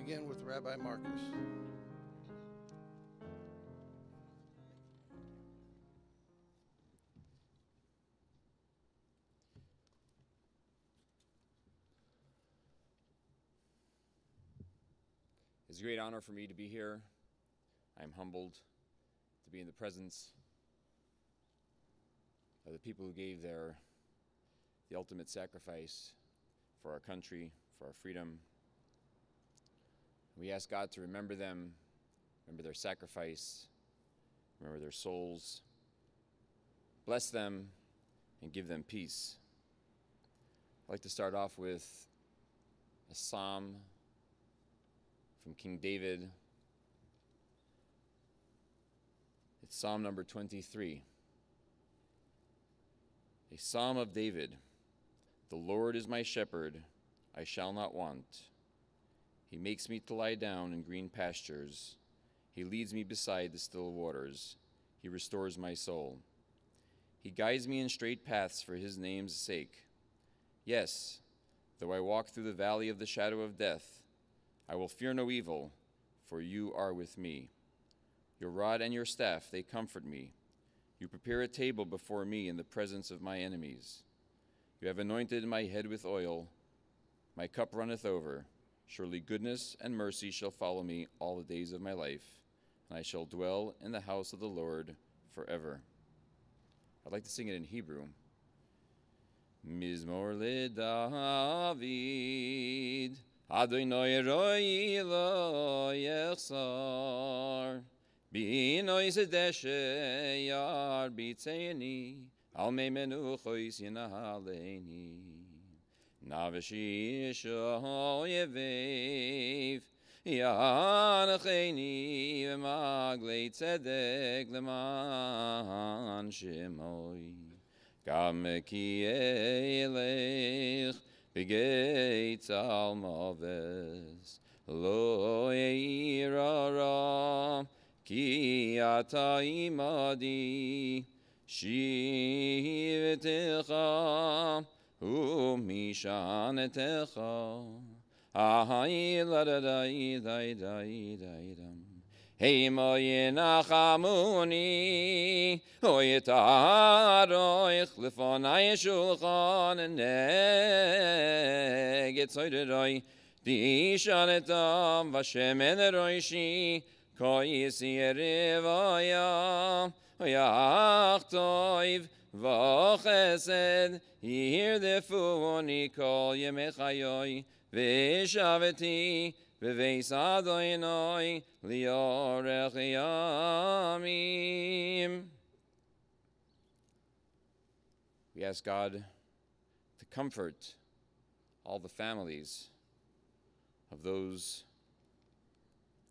begin with Rabbi Marcus. It's a great honor for me to be here. I'm humbled to be in the presence of the people who gave the ultimate sacrifice for our country, for our freedom. We ask God to remember them, remember their sacrifice, remember their souls, bless them, and give them peace. I'd like to start off with a psalm from King David. It's Psalm number 23. A Psalm of David. The Lord is my shepherd, I shall not want. He makes me to lie down in green pastures. He leads me beside the still waters. He restores my soul. He guides me in straight paths for his name's sake. Yes, though I walk through the valley of the shadow of death, I will fear no evil, for you are with me. Your rod and your staff, they comfort me. You prepare a table before me in the presence of my enemies. You have anointed my head with oil. My cup runneth over. Surely goodness and mercy shall follow me all the days of my life, and I shall dwell in the house of the Lord forever. I'd like to sing it in Hebrew. Mizmor LeDavid, Adonai roi lo yechsar, B'inoi zedeshe yar b'tzeini, Al mei menuchois yinahaleini. Navashi shol yevev, Yanacheni v'maglei tzedek leman shemoi. Gam ki elech b'geit almaves, lo yeirara, ki ata imadi, shivtecha umishanetecha. Ahai la da da da da da. Hey mo yenachamuni, oyetaroich lefonai shulchan neget zoydoi, dishanetam vashemen roishi, koyisi erivaya, oyachtoiv vachesed, yirdefuni kol yemechayoi, Vishavati beveis Adonai liorech yamim. We ask God to comfort all the families of those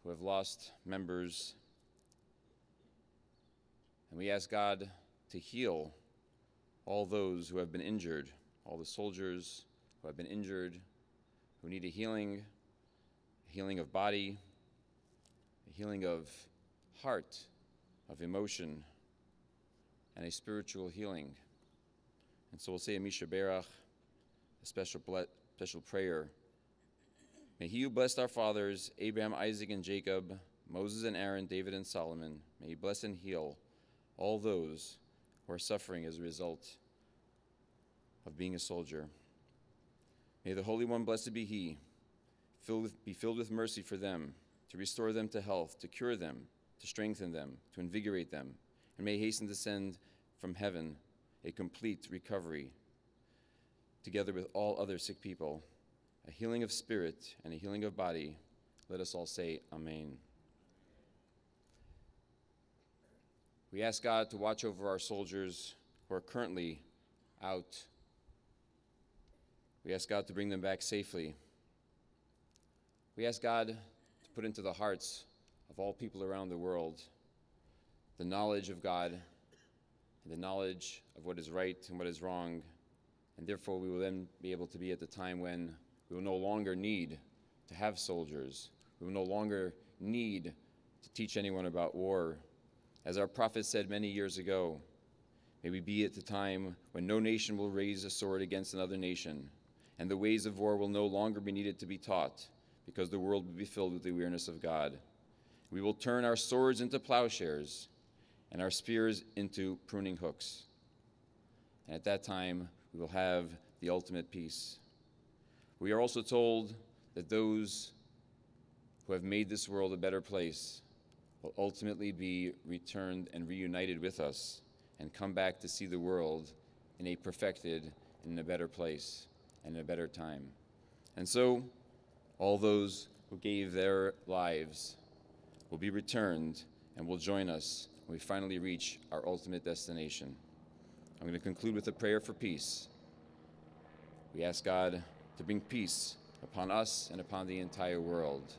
who have lost members. And we ask God to heal all those who have been injured, all the soldiers who have been injured, who need a healing of body, a healing of heart, of emotion, and a spiritual healing. And so we'll say a Misha Berach, a special prayer. May he who blessed our fathers, Abraham, Isaac, and Jacob, Moses and Aaron, David and Solomon, may he bless and heal all those who are suffering as a result of being a soldier. May the Holy One, blessed be he, be filled with mercy for them, to restore them to health, to cure them, to strengthen them, to invigorate them, and may hasten to send from heaven a complete recovery, together with all other sick people, a healing of spirit and a healing of body. Let us all say Amen. We ask God to watch over our soldiers who are currently out. We ask God to bring them back safely. We ask God to put into the hearts of all people around the world the knowledge of God and the knowledge of what is right and what is wrong, and therefore we will then be able to be at the time when we will no longer need to have soldiers. We will no longer need to teach anyone about war. As our prophet said many years ago, may we be at the time when no nation will raise a sword against another nation, and the ways of war will no longer be needed to be taught, because the world will be filled with the awareness of God. We will turn our swords into plowshares and our spears into pruning hooks. And at that time, we will have the ultimate peace. We are also told that those who have made this world a better place will ultimately be returned and reunited with us and come back to see the world in a perfected and in a better place and in a better time. And so, all those who gave their lives will be returned and will join us when we finally reach our ultimate destination. I'm going to conclude with a prayer for peace. We ask God to bring peace upon us and upon the entire world.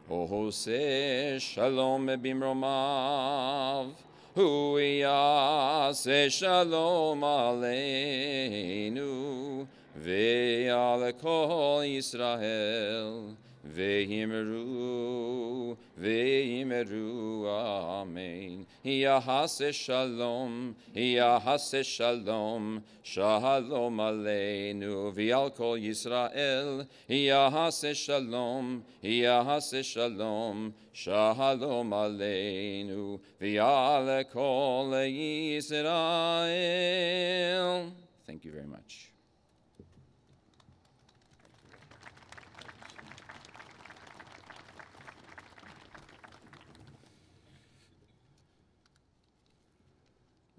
Ohose shalom bimromav, hu yaseh shalom aleinu, ve'al kol Yisrael, ve'yimeru, amen. Yahaseh shalom, shalom aleinu, ve'al kol Yisrael, Yahaseh shalom, shalom aleinu, ve'al kol Yisrael. Thank you very much.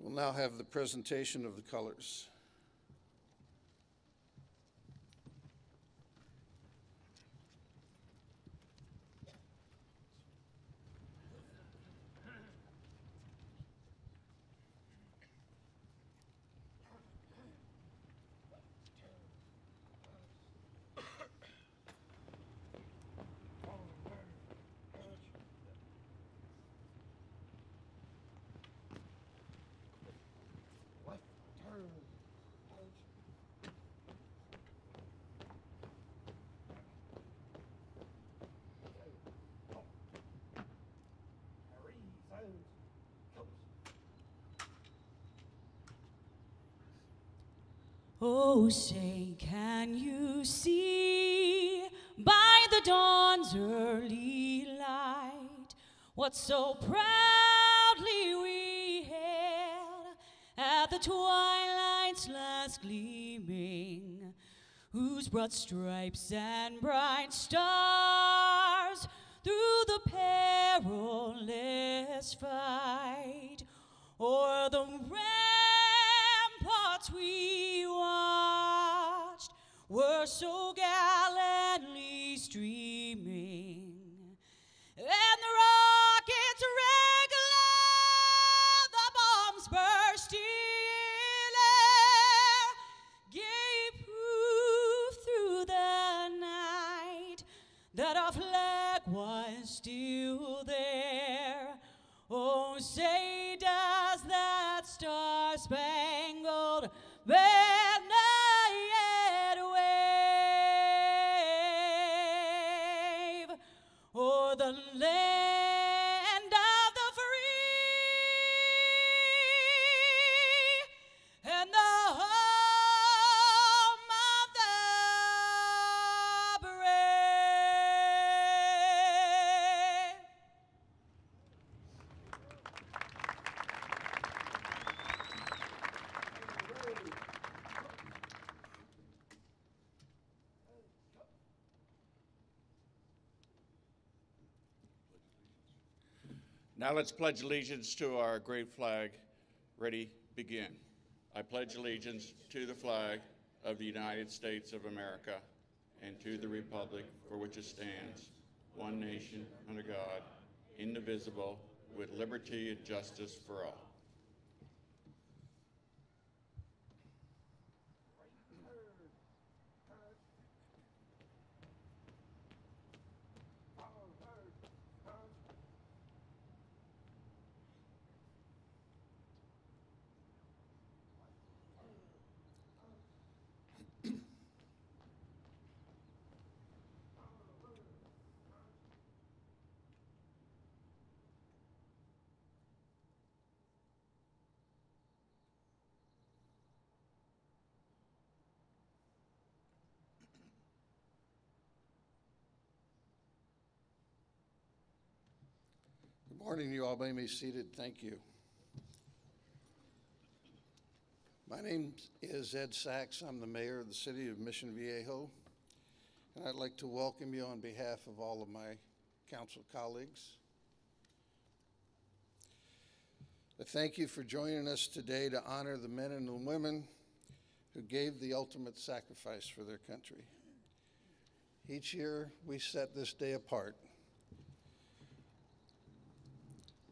We'll now have the presentation of the colors. Oh, say, can you see by the dawn's early light what so proudly we hailed at the twilight's last gleaming, whose broad stripes and bright stars through the perilous fight o'er the ramparts we watched were so gallantly streaming, and the rockets regular, the bombs bursting in air, gave proof through the night that our flag was still there. Oh, say does that star-spangled banner yet wave o'er the land of the free and the home of the brave? Now let's pledge allegiance to our great flag. Ready, begin. I pledge allegiance to the flag of the United States of America and to the republic for which it stands, one nation under God, indivisible, with liberty and justice for all. Good morning. You all may be seated. Thank you. My name is Ed Sachs. I'm the mayor of the City of Mission Viejo, and I'd like to welcome you on behalf of all of my council colleagues. I thank you for joining us today to honor the men and the women who gave the ultimate sacrifice for their country. Each year, we set this day apart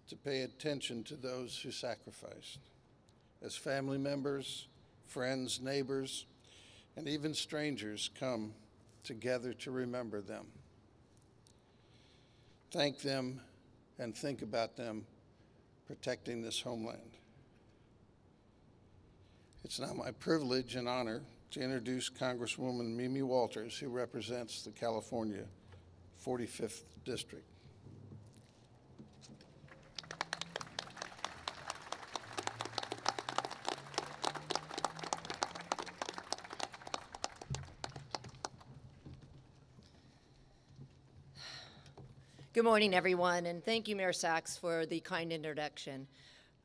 to pay attention to those who sacrificed. As family members, friends, neighbors, and even strangers come together to remember them. Thank them and think about them protecting this homeland. It's now my privilege and honor to introduce Congresswoman Mimi Walters, who represents the California 45th District. Good morning, everyone, and thank you, Mayor Sachs, for the kind introduction.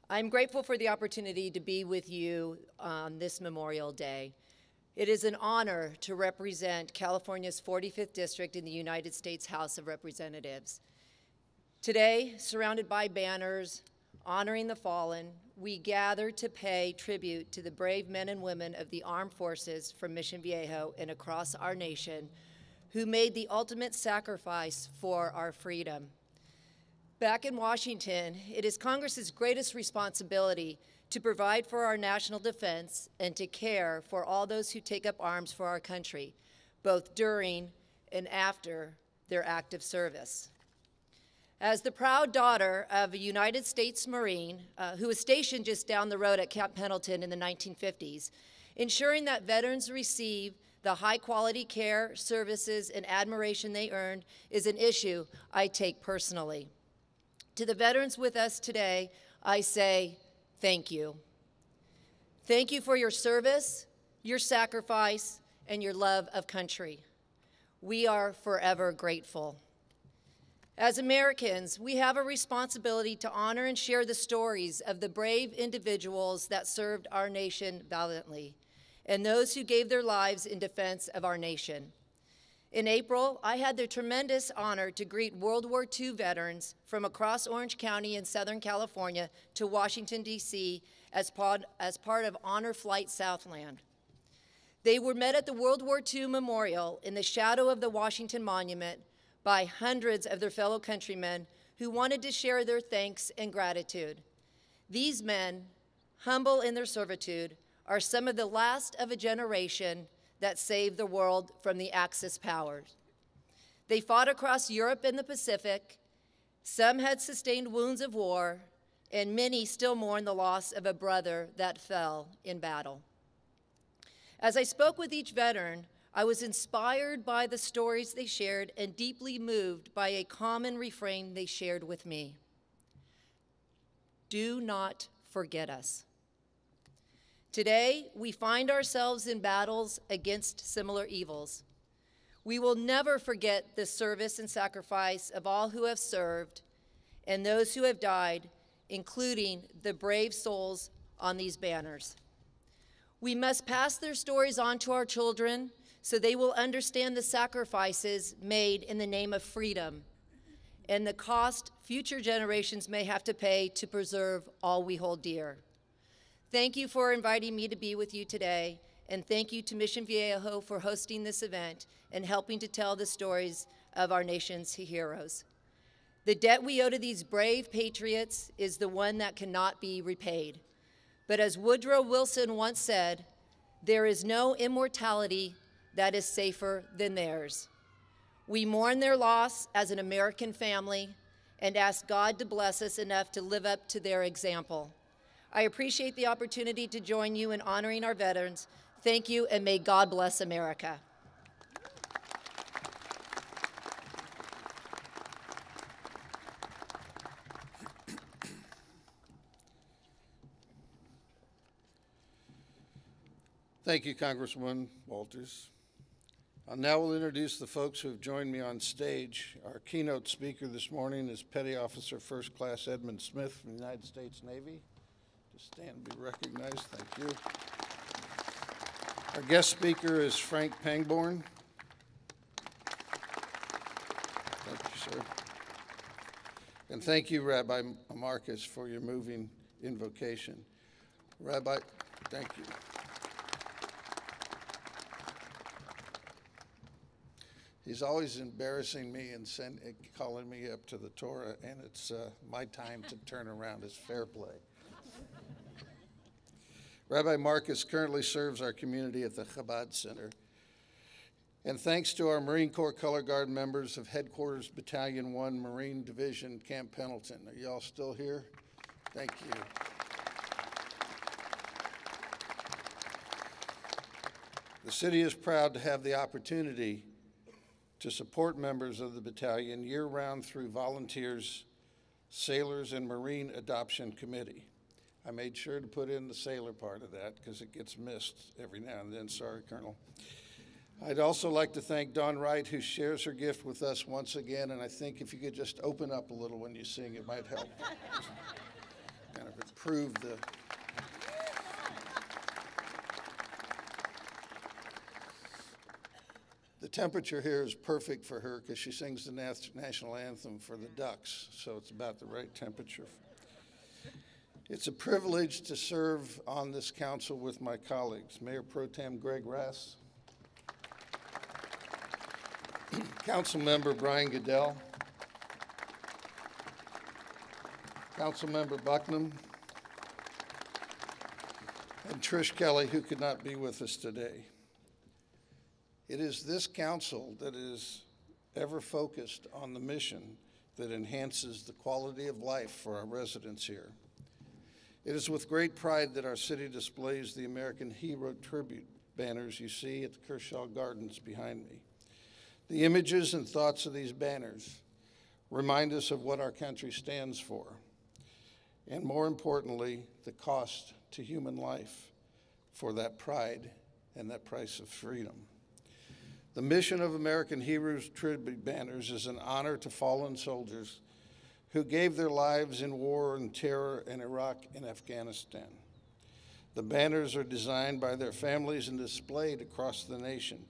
I'm grateful for the opportunity to be with you on this Memorial Day. It is an honor to represent California's 45th District in the United States House of Representatives. Today, surrounded by banners honoring the fallen, we gather to pay tribute to the brave men and women of the armed forces from Mission Viejo and across our nation who made the ultimate sacrifice for our freedom. Back in Washington, it is Congress's greatest responsibility to provide for our national defense and to care for all those who take up arms for our country, both during and after their active service. As the proud daughter of a United States Marine who was stationed just down the road at Camp Pendleton in the 1950s, ensuring that veterans receive the high-quality care, services, and admiration they earned is an issue I take personally. To the veterans with us today, I say thank you. Thank you for your service, your sacrifice, and your love of country. We are forever grateful. As Americans, we have a responsibility to honor and share the stories of the brave individuals that served our nation valiantly, and those who gave their lives in defense of our nation. In April, I had the tremendous honor to greet World War II veterans from across Orange County in Southern California to Washington, D.C. as part of Honor Flight Southland. They were met at the World War II Memorial in the shadow of the Washington Monument by hundreds of their fellow countrymen who wanted to share their thanks and gratitude. These men, humble in their servitude, are some of the last of a generation that saved the world from the Axis powers. They fought across Europe and the Pacific. Some had sustained wounds of war, and many still mourn the loss of a brother that fell in battle. As I spoke with each veteran, I was inspired by the stories they shared and deeply moved by a common refrain they shared with me. Do not forget us. Today, we find ourselves in battles against similar evils. We will never forget the service and sacrifice of all who have served and those who have died, including the brave souls on these banners. We must pass their stories on to our children so they will understand the sacrifices made in the name of freedom and the cost future generations may have to pay to preserve all we hold dear. Thank you for inviting me to be with you today, and thank you to Mission Viejo for hosting this event and helping to tell the stories of our nation's heroes. The debt we owe to these brave patriots is the one that cannot be repaid. But as Woodrow Wilson once said, there is no immortality that is safer than theirs. We mourn their loss as an American family and ask God to bless us enough to live up to their example. I appreciate the opportunity to join you in honoring our veterans. Thank you, and may God bless America. Thank you, Congresswoman Walters. Now we'll introduce the folks who have joined me on stage. Our keynote speaker this morning is Petty Officer First Class Edmund Smith from the United States Navy. Just stand and be recognized. Thank you. Our guest speaker is Frank Pangborn. Thank you, sir. And thank you, Rabbi Marcus, for your moving invocation. Rabbi, thank you. He's always embarrassing me and calling me up to the Torah, and it's my time to turn around. It's fair play. Rabbi Marcus currently serves our community at the Chabad Center. And thanks to our Marine Corps Color Guard members of Headquarters Battalion 1 Marine Division, Camp Pendleton. Are y'all still here? Thank you. The city is proud to have the opportunity to support members of the battalion year-round through volunteers, sailors, and Marine Adoption Committee. I made sure to put in the sailor part of that because it gets missed every now and then. Sorry, Colonel. I'd also like to thank Dawn Wright, who shares her gift with us once again, and I think if you could just open up a little when you sing, it might help. Kind of improve the... The temperature here is perfect for her because she sings the national anthem for the Ducks, so it's about the right temperature. It's a privilege to serve on this council with my colleagues, Mayor Pro Tem Greg Rass, Councilmember Brian Goodell, Councilmember Bucknam, and Trish Kelly, who could not be with us today. It is this council that is ever focused on the mission that enhances the quality of life for our residents here. It is with great pride that our city displays the American Hero Tribute banners you see at the Kershaw Gardens behind me. The images and thoughts of these banners remind us of what our country stands for, and more importantly, the cost to human life for that pride and that price of freedom. The mission of American Heroes Tribute Banners is an honor to fallen soldiers who gave their lives in war and terror in Iraq and Afghanistan. The banners are designed by their families and displayed across the nation.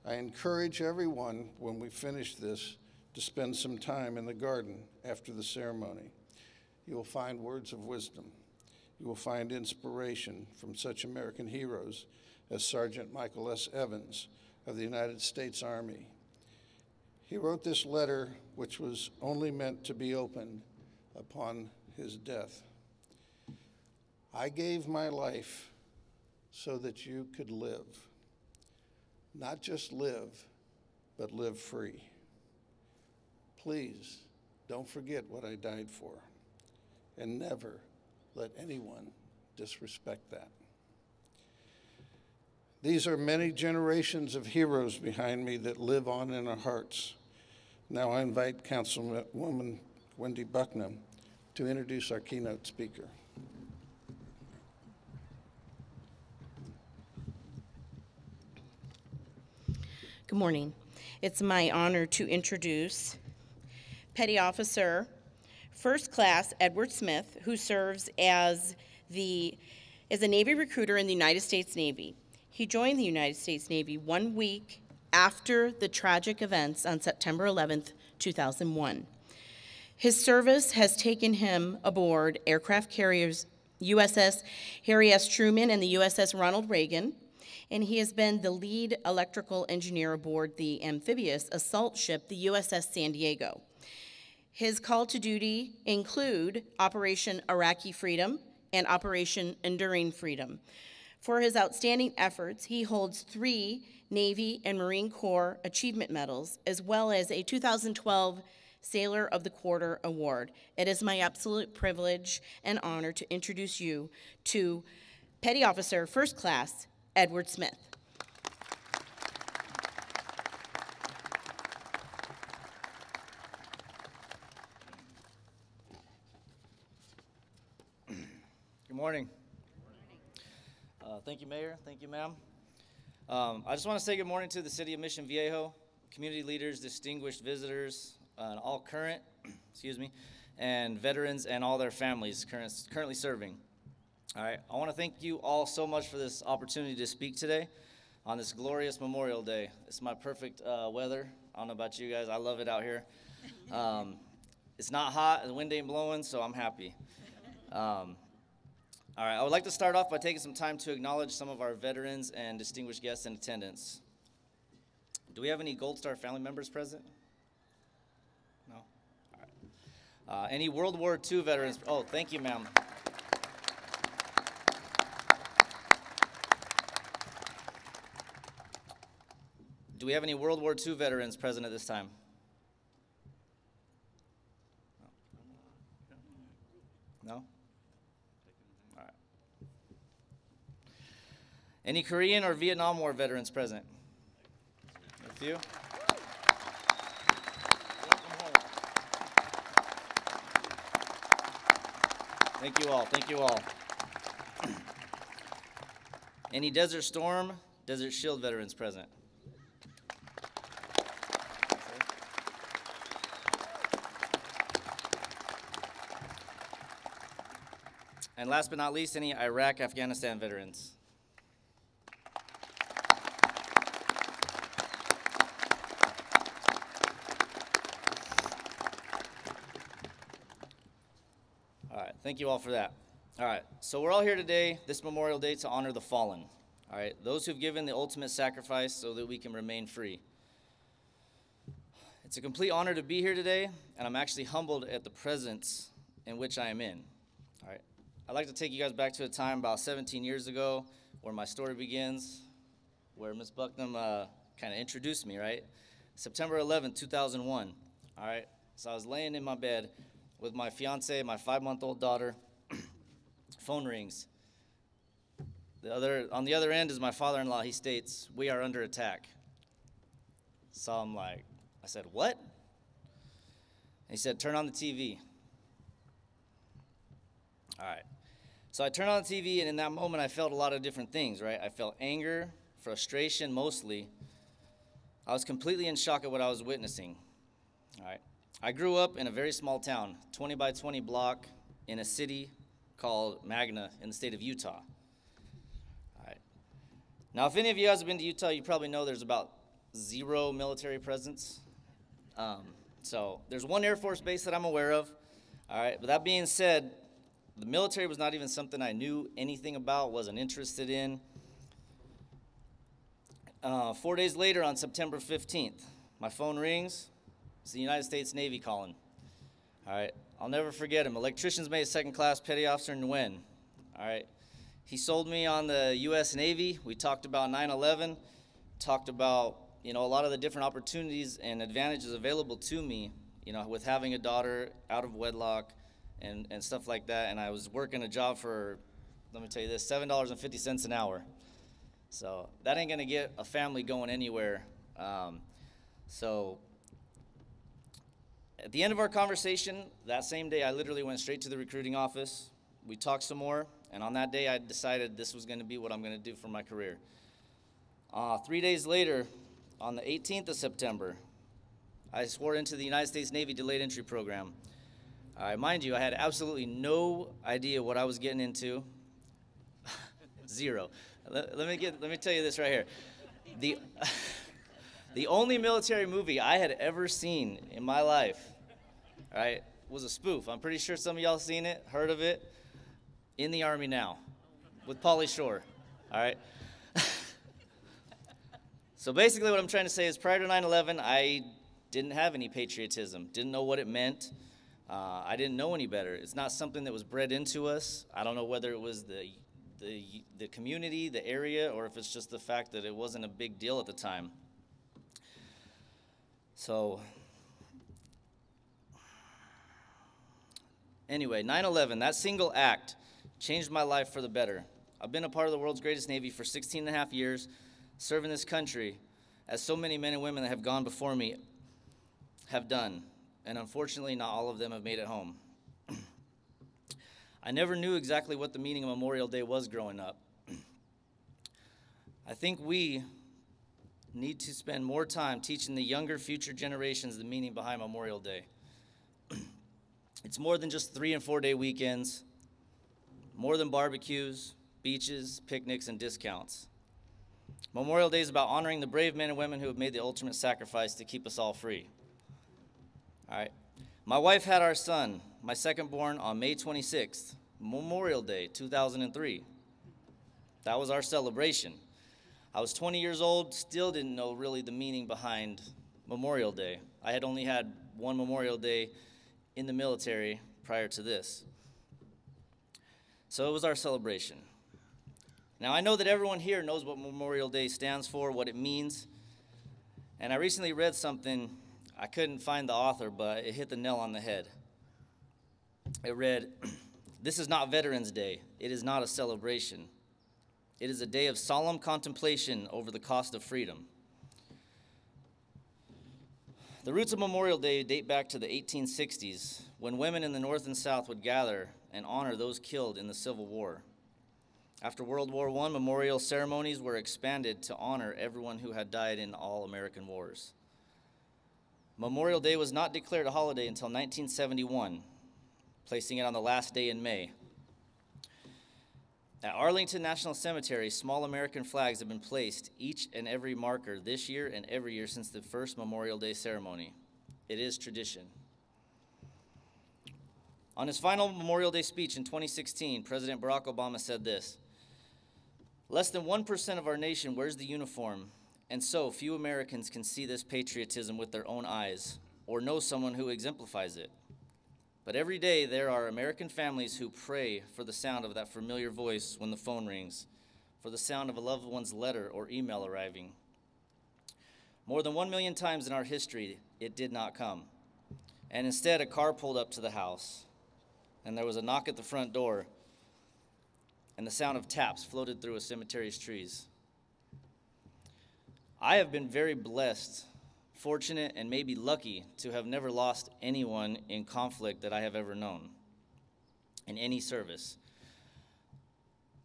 I encourage everyone, when we finish this, to spend some time in the garden after the ceremony. You will find words of wisdom. You will find inspiration from such American heroes as Sergeant Michael S. Evans of the United States Army. He wrote this letter, which was only meant to be opened upon his death. I gave my life so that you could live. Not just live, but live free. Please don't forget what I died for, and never let anyone disrespect that. These are many generations of heroes behind me that live on in our hearts. Now I invite Councilwoman Wendy Bucknam to introduce our keynote speaker. Good morning. It's my honor to introduce Petty Officer First Class Edward Smith, who serves as a Navy recruiter in the United States Navy. He joined the United States Navy 1 week after the tragic events on September 11th, 2001. His service has taken him aboard aircraft carriers USS Harry S. Truman and the USS Ronald Reagan, and he has been the lead electrical engineer aboard the amphibious assault ship, the USS San Diego. His call to duty include Operation Iraqi Freedom and Operation Enduring Freedom. For his outstanding efforts, he holds 3 Navy and Marine Corps Achievement Medals, as well as a 2012 Sailor of the Quarter Award. It is my absolute privilege and honor to introduce you to Petty Officer First Class Edward Smith. Good morning. Thank you, Mayor. Thank you, ma'am. I just want to say good morning to the City of Mission Viejo, community leaders, distinguished visitors, and all current, and veterans and all their families currently serving. All right, I want to thank you all so much for this opportunity to speak today on this glorious Memorial Day. It's my perfect weather. I don't know about you guys. I love it out here. It's not hot, the wind ain't blowing, so I'm happy. All right, I would like to start off by taking some time to acknowledge some of our veterans and distinguished guests in attendance. Do we have any Gold Star family members present? No? All right. Any World War II veterans? Oh, thank you, ma'am. Do we have any World War II veterans present at this time? No? All right. Any Korean or Vietnam War veterans present? A few? Thank you all, thank you all. Any Desert Storm, Desert Shield veterans present? And last but not least, any Iraq, Afghanistan veterans? All right, thank you all for that. All right, so we're all here today, this Memorial Day, to honor the fallen. All right, those who've given the ultimate sacrifice so that we can remain free. It's a complete honor to be here today, and I'm actually humbled at the presence in which I am in. All right. I'd like to take you guys back to a time about 17 years ago where my story begins, where Ms. Bucknam kind of introduced me, right? September 11, 2001, all right? So I was laying in my bed with my fiance, my 5-month-old daughter. Phone rings. On the other end is my father-in-law. He states, "We are under attack." So I'm like, I said, "What?" And he said, "Turn on the TV." All right. So I turned on the TV, and in that moment, I felt a lot of different things, right? I felt anger, frustration, mostly. I was completely in shock at what I was witnessing, all right? I grew up in a very small town, 20 by 20 block in a city called Magna in the state of Utah, all right? Now, if any of you guys have been to Utah, you probably know there's about 0 military presence. So there's one Air Force base that I'm aware of, all right? But that being said, the military was not even something I knew anything about, wasn't interested in. 4 days later, on September 15th, my phone rings. It's the United States Navy calling. All right, I'll never forget him. Electrician's mate, 2nd class, Petty Officer Nguyen. All right, he sold me on the U.S. Navy. We talked about 9/11, talked about, a lot of the different opportunities and advantages available to me, with having a daughter out of wedlock, and stuff like that, and I was working a job for, let me tell you this, $7.50 an hour. So that ain't gonna get a family going anywhere. So at the end of our conversation, that same day, I literally went straight to the recruiting office. We talked some more, and on that day, I decided this was gonna be what I'm gonna do for my career. 3 days later, on the 18th of September, I swore into the United States Navy Delayed Entry Program. Mind you, I had absolutely no idea what I was getting into. 0. Let me tell you this right here. The only military movie I had ever seen in my life, right, was a spoof. I'm pretty sure some of y'all seen it, heard of it. In the Army Now, with Pauly Shore. All right. So basically, what I'm trying to say is, prior to 9/11, I didn't have any patriotism. Didn't know what it meant. I didn't know any better. It's not something that was bred into us. I don't know whether it was the community, the area, or if it's just the fact that it wasn't a big deal at the time. So, anyway, 9/11, that single act changed my life for the better. I've been a part of the world's greatest Navy for 16 and a half years, serving this country, as so many men and women that have gone before me have done. And unfortunately, not all of them have made it home. I never knew exactly what the meaning of Memorial Day was growing up. I think we, need to spend more time teaching the younger future generations the meaning behind Memorial Day. It's more than just 3 and 4 day weekends, more than barbecues, beaches, picnics, and discounts. Memorial Day is about honoring the brave men and women who have made the ultimate sacrifice to keep us all free. All right. My wife had our son, my second born, on May 26th, Memorial Day, 2003. That was our celebration. I was 20 years old, still didn't know really the meaning behind Memorial Day. I had only had one Memorial Day in the military prior to this. So it was our celebration. Now, I know that everyone here knows what Memorial Day stands for, what it means. And I recently read something, I couldn't find the author, but it hit the nail on the head. It read, "This is not Veterans Day. It is not a celebration. It is a day of solemn contemplation over the cost of freedom." The roots of Memorial Day date back to the 1860s, when women in the North and South would gather and honor those killed in the Civil War. After World War I, memorial ceremonies were expanded to honor everyone who had died in all American wars. Memorial Day was not declared a holiday until 1971, placing it on the last day in May. At Arlington National Cemetery, small American flags have been placed each and every marker this year and every year since the first Memorial Day ceremony. It is tradition. On his final Memorial Day speech in 2016, President Barack Obama said this, "Less than 1% of our nation wears the uniform, and so few Americans can see this patriotism with their own eyes or know someone who exemplifies it. But every day there are American families who pray for the sound of that familiar voice when the phone rings, for the sound of a loved one's letter or email arriving. More than 1 million times in our history, it did not come. And instead, a car pulled up to the house, and there was a knock at the front door, and the sound of taps floated through a cemetery's trees. I have been very blessed, fortunate, and maybe lucky to have never lost anyone in conflict that I have ever known, in any service.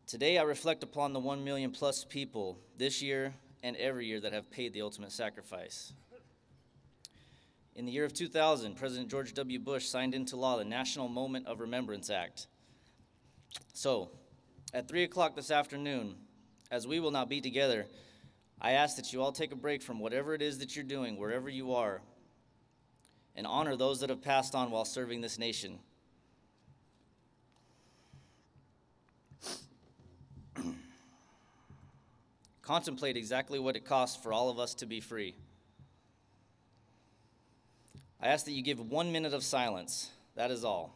Today, I reflect upon the 1 million plus people this year and every year that have paid the ultimate sacrifice. In the year of 2000, President George W. Bush signed into law the National Moment of Remembrance Act. So, at 3 o'clock this afternoon, as we will not be together, I ask that you all take a break from whatever it is that you're doing, wherever you are, and honor those that have passed on while serving this nation. Contemplate exactly what it costs for all of us to be free. I ask that you give 1 minute of silence. That is all.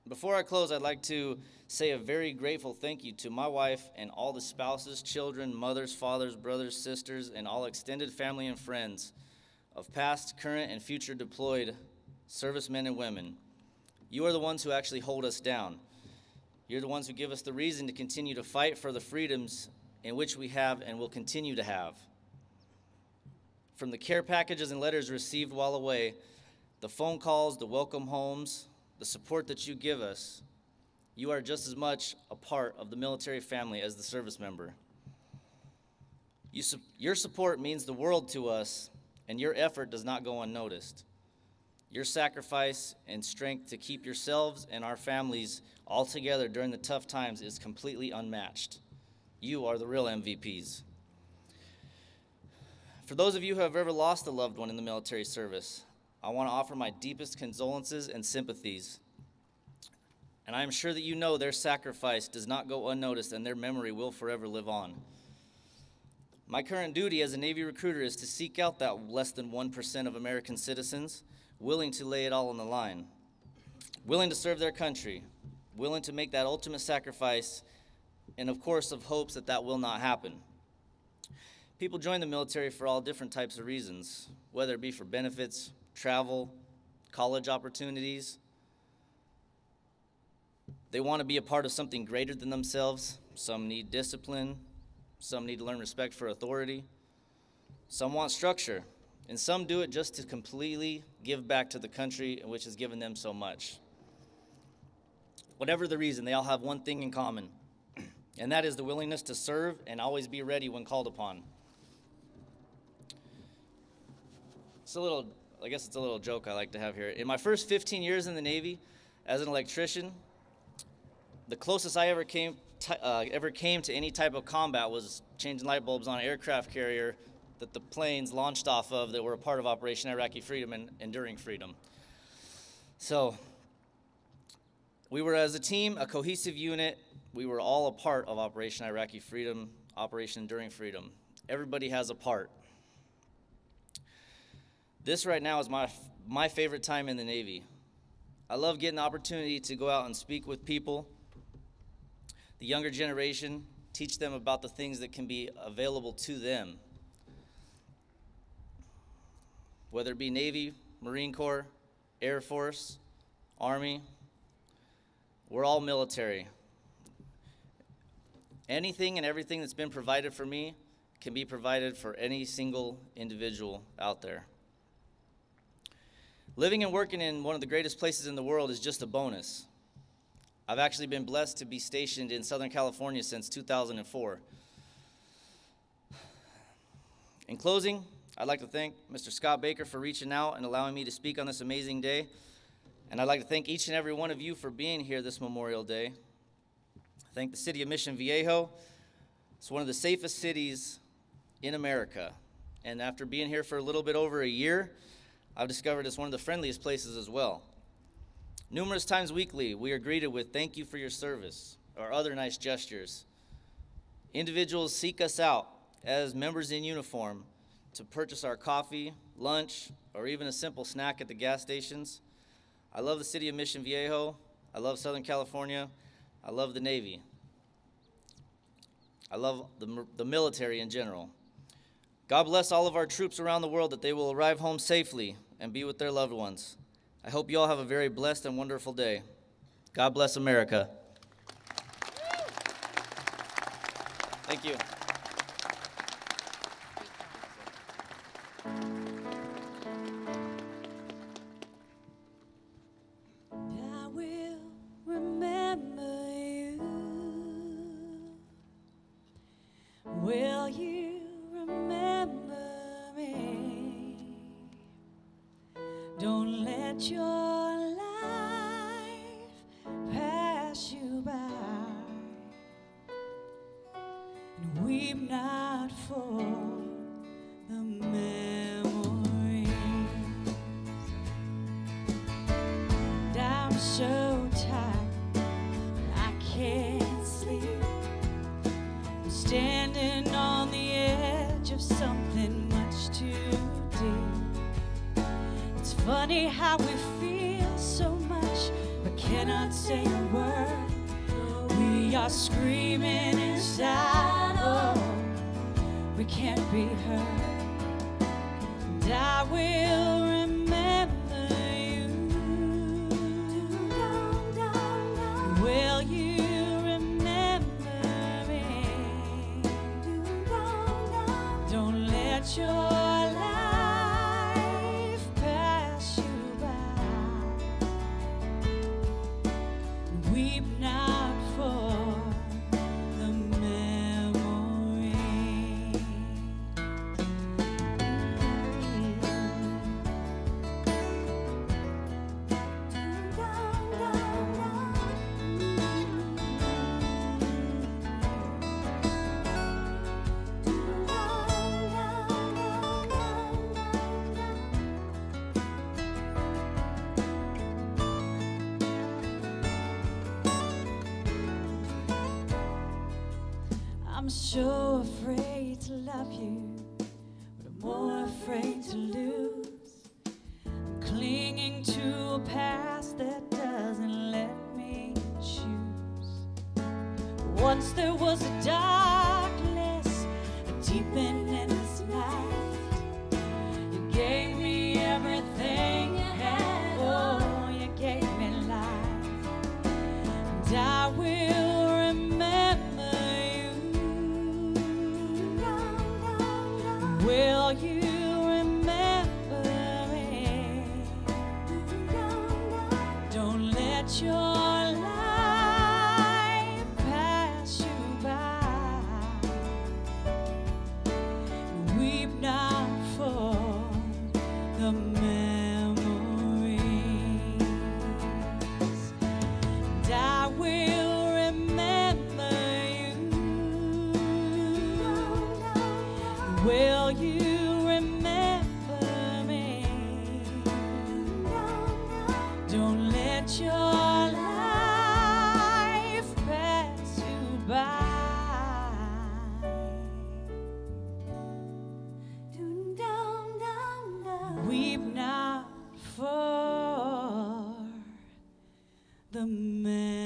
Before I close, I'd like to say a very grateful thank you to my wife and all the spouses, children, mothers, fathers, brothers, sisters, and all extended family and friends of past, current, and future deployed servicemen and women. You are the ones who actually hold us down. You're the ones who give us the reason to continue to fight for the freedoms in which we have and will continue to have. From the care packages and letters received while away, the phone calls, the welcome homes, the support that you give us, you are just as much a part of the military family as the service member. Your support means the world to us, and your effort does not go unnoticed. Your sacrifice and strength to keep yourselves and our families all together during the tough times is completely unmatched. You are the real MVPs. For those of you who have ever lost a loved one in the military service, I want to offer my deepest condolences and sympathies. And I am sure that you know their sacrifice does not go unnoticed and their memory will forever live on. My current duty as a Navy recruiter is to seek out that less than 1% of American citizens willing to lay it all on the line, willing to serve their country, willing to make that ultimate sacrifice, and of course of hopes that that will not happen. People join the military for all different types of reasons, whether it be for benefits, travel, college opportunities. They want to be a part of something greater than themselves. Some need discipline. Some need to learn respect for authority. Some want structure. And some do it just to completely give back to the country which has given them so much. Whatever the reason, they all have one thing in common, and that is the willingness to serve and always be ready when called upon. I guess it's a little joke I like to have here. In my first 15 years in the Navy as an electrician, the closest I ever came to any type of combat was changing light bulbs on an aircraft carrier that the planes launched off of that were a part of Operation Iraqi Freedom and Enduring Freedom. So we were, as a team, a cohesive unit. We were all a part of Operation Iraqi Freedom, Operation Enduring Freedom. Everybody has a part. This right now is my favorite time in the Navy. I love getting the opportunity to go out and speak with people, the younger generation, teach them about the things that can be available to them. Whether it be Navy, Marine Corps, Air Force, Army, we're all military. Anything and everything that's been provided for me can be provided for any single individual out there. Living and working in one of the greatest places in the world is just a bonus. I've actually been blessed to be stationed in Southern California since 2004. In closing, I'd like to thank Mr. Scott Baker for reaching out and allowing me to speak on this amazing day. And I'd like to thank each and every one of you for being here this Memorial Day. Thank the City of Mission Viejo. It's one of the safest cities in America. And after being here for a little bit over a year, I've discovered it's one of the friendliest places as well. Numerous times weekly, we are greeted with "thank you for your service" or other nice gestures. Individuals seek us out as members in uniform to purchase our coffee, lunch, or even a simple snack at the gas stations. I love the City of Mission Viejo. I love Southern California. I love the Navy. I love the military in general. God bless all of our troops around the world, that they will arrive home safely and be with their loved ones. I hope you all have a very blessed and wonderful day. God bless America. Thank you. I will remember you. Will you remember me? Don't let your life pass you by, and weep not for the memories. And I'm so tired, I can't sleep. I'm standing on the edge of something much too deep. It's funny how we feel so much but cannot say a word. We are screaming inside, oh, we can't be heard. And I will remember you. Will you remember me? Don't let your life pass you by. Weep not for the memory. I'm so afraid to love you, but I'm more afraid to lose. I'm clinging to a past that doesn't let me choose. Once there was a darkness, a deep and endless night. You gave me everything you had, oh, you gave me life. And I will remember you. Will you remember me? Don't let your life pass you by. Weep not for the memories, and I will remember you. Will you remember me? Don't let your life pass you by. Weep not for the memories.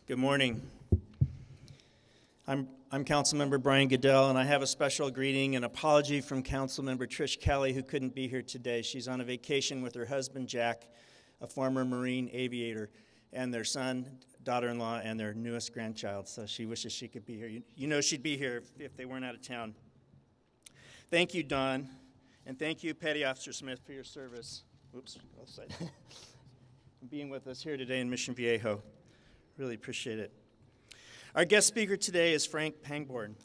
Good morning. I'm Councilmember Brian Goodell, and I have a special greeting and apology from Councilmember Trish Kelly, who couldn't be here today. She's on a vacation with her husband, Jack, a former Marine aviator, and their son, daughter-in-law, and their newest grandchild, so she wishes she could be here. You know she'd be here if they weren't out of town. Thank you, Don, and thank you, Petty Officer Smith, for your service. Oops, outside. Being with us here today in Mission Viejo. Really appreciate it. Our guest speaker today is Frank Pangborn.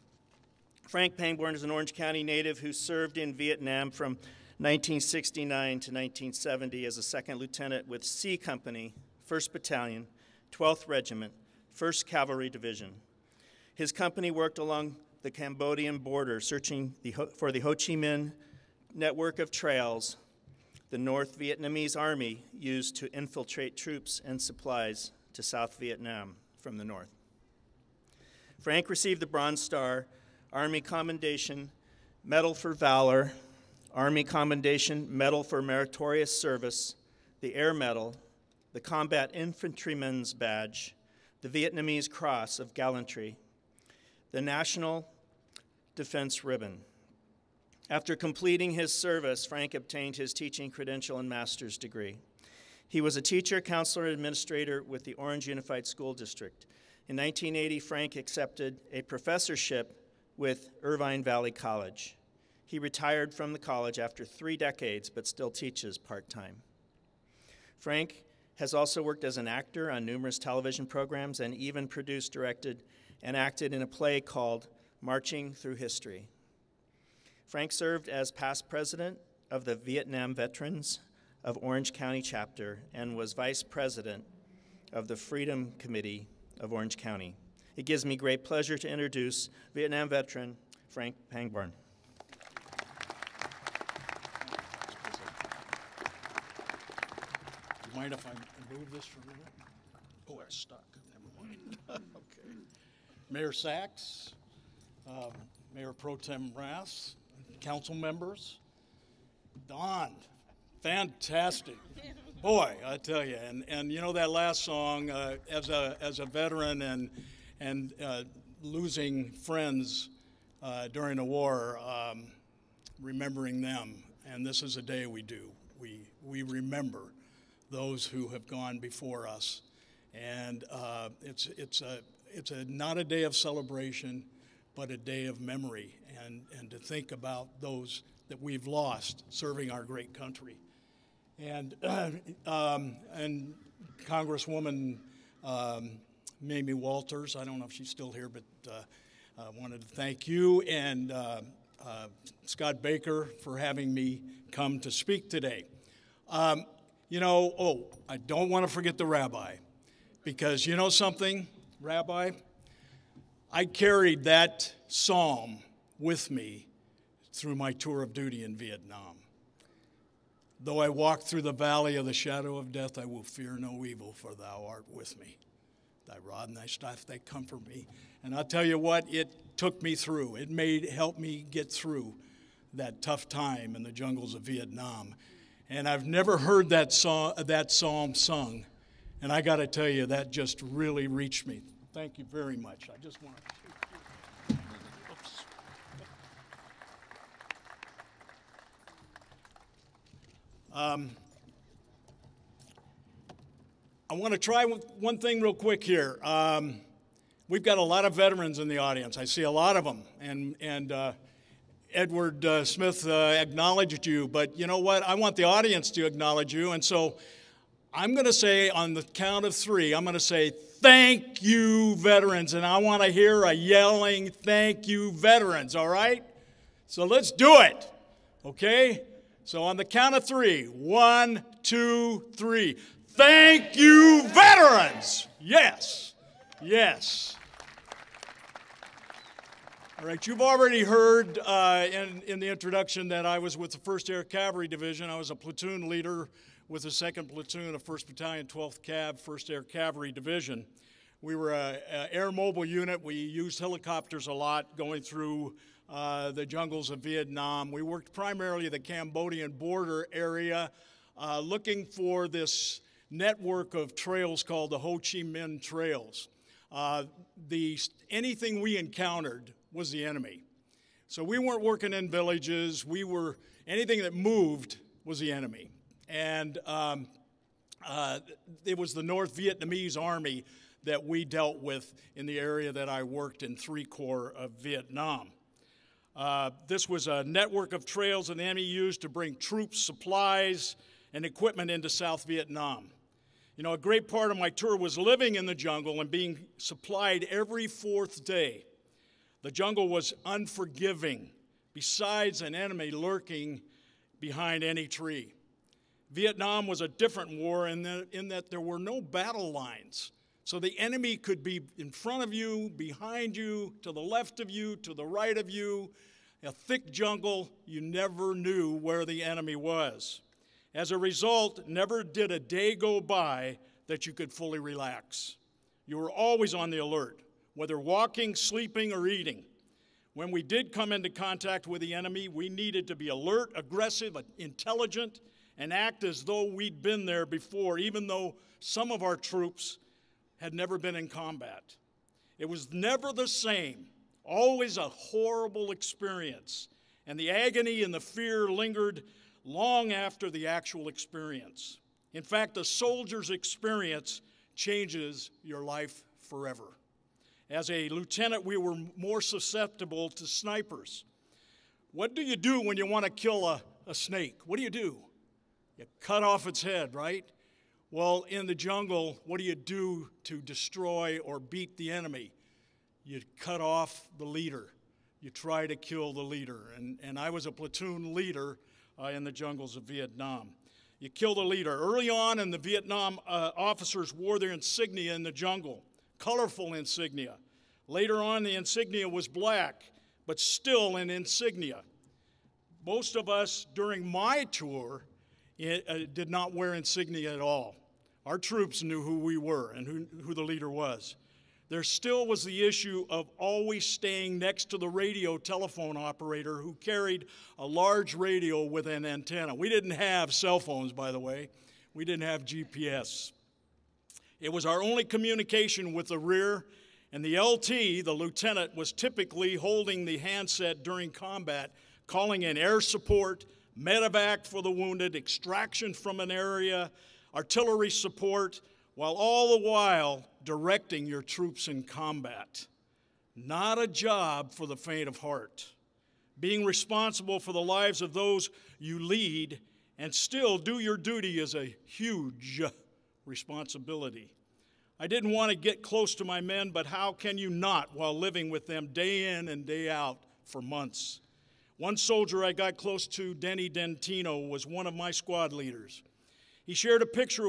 Frank Pangborn is an Orange County native who served in Vietnam from 1969 to 1970 as a second lieutenant with C Company, 1st Battalion, 12th Regiment, 1st Cavalry Division. His company worked along the Cambodian border, searching for the Ho Chi Minh network of trails the North Vietnamese Army used to infiltrate troops and supplies to South Vietnam from the north. Frank received the Bronze Star, Army Commendation, Medal for Valor, Army Commendation, Medal for Meritorious Service, the Air Medal, the Combat Infantryman's Badge, the Vietnamese Cross of Gallantry, the National Defense Ribbon. After completing his service, Frank obtained his teaching credential and master's degree. He was a teacher, counselor, and administrator with the Orange Unified School District. In 1980, Frank accepted a professorship with Irvine Valley College. He retired from the college after 3 decades, but still teaches part-time. Frank has also worked as an actor on numerous television programs and even produced, directed, and acted in a play called Marching Through History. Frank served as past president of the Vietnam Veterans of Orange County Chapter and was vice president of the Freedom Committee of Orange County. It gives me great pleasure to introduce Vietnam veteran Frank Pangborn. Mind if I move this for a minute? Oh, it's stuck. Never mind. Okay. Mayor Sachs, Mayor Pro Tem Rass, council members, Don, fantastic. Boy, I tell you, and you know that last song, as a veteran and losing friends during the war, remembering them, and this is a day we do. We remember those who have gone before us, and it's not a day of celebration, but a day of memory, and to think about those that we've lost serving our great country. And Congresswoman Mamie Walters, I don't know if she's still here, but I wanted to thank you and Scott Baker for having me come to speak today. You know, I don't want to forget the rabbi, because you know something, Rabbi? I carried that psalm with me through my tour of duty in Vietnam. Though I walk through the valley of the shadow of death, I will fear no evil, for thou art with me. Thy rod and thy staff, they comfort me. And I'll tell you what, it took me through. It helped me get through that tough time in the jungles of Vietnam. And I've never heard that psalm sung. And I got to tell you, that just really reached me. Thank you very much. I just want to... I want to try one thing real quick here. we've got a lot of veterans in the audience. I see a lot of them. And Edward Smith acknowledged you. But you know what? I want the audience to acknowledge you. And so I'm going to say on the count of 3, I'm going to say, thank you, veterans. And I want to hear a yelling, thank you, veterans, all right? So let's do it, okay? So on the count of 3, 1, 2, 3. Thank you, veterans. Yes, yes. All right, you've already heard in the introduction that I was with the 1st Air Cavalry Division. I was a platoon leader with the 2nd Platoon of 1st Battalion, 12th Cav, 1st Air Cavalry Division. We were an air mobile unit. We used helicopters a lot going through the jungles of Vietnam. We worked primarily the Cambodian border area, looking for this network of trails called the Ho Chi Minh Trails. Anything we encountered was the enemy. So we weren't working in villages. Anything that moved was the enemy. And it was the North Vietnamese Army that we dealt with in the area that I worked in 3 Corps of Vietnam. This was a network of trails that the enemy used to bring troops, supplies, and equipment into South Vietnam. You know, a great part of my tour was living in the jungle and being supplied every 4th day. The jungle was unforgiving, besides an enemy lurking behind any tree. Vietnam was a different war in that there were no battle lines. So the enemy could be in front of you, behind you, to the left of you, to the right of you. A thick jungle, you never knew where the enemy was. As a result, never did a day go by that you could fully relax. You were always on the alert, whether walking, sleeping, or eating. When we did come into contact with the enemy, we needed to be alert, aggressive, intelligent, and act as though we'd been there before, even though some of our troops had never been in combat. It was never the same, always a horrible experience, and the agony and the fear lingered long after the actual experience. In fact, a soldier's experience changes your life forever. As a lieutenant, we were more susceptible to snipers. What do you do when you want to kill a snake? What do? You cut off its head, right? Well, in the jungle, what do you do to destroy or beat the enemy? You cut off the leader. You try to kill the leader. And I was a platoon leader in the jungles of Vietnam. You kill the leader. Early on in the Vietnam, officers wore their insignia in the jungle, colorful insignia. Later on, the insignia was black, but still an insignia. Most of us during my tour did not wear insignia at all. Our troops knew who we were and who the leader was. There still was the issue of always staying next to the radio telephone operator who carried a large radio with an antenna. We didn't have cell phones, by the way. We didn't have GPS. It was our only communication with the rear, and the LT, the lieutenant, was typically holding the handset during combat, calling in air support, medevac for the wounded, extraction from an area, artillery support, while all the while directing your troops in combat. Not a job for the faint of heart. Being responsible for the lives of those you lead and still do your duty is a huge responsibility. I didn't want to get close to my men, but how can you not while living with them day in and day out for months? One soldier I got close to, Denny Dentino, was one of my squad leaders. He shared a picture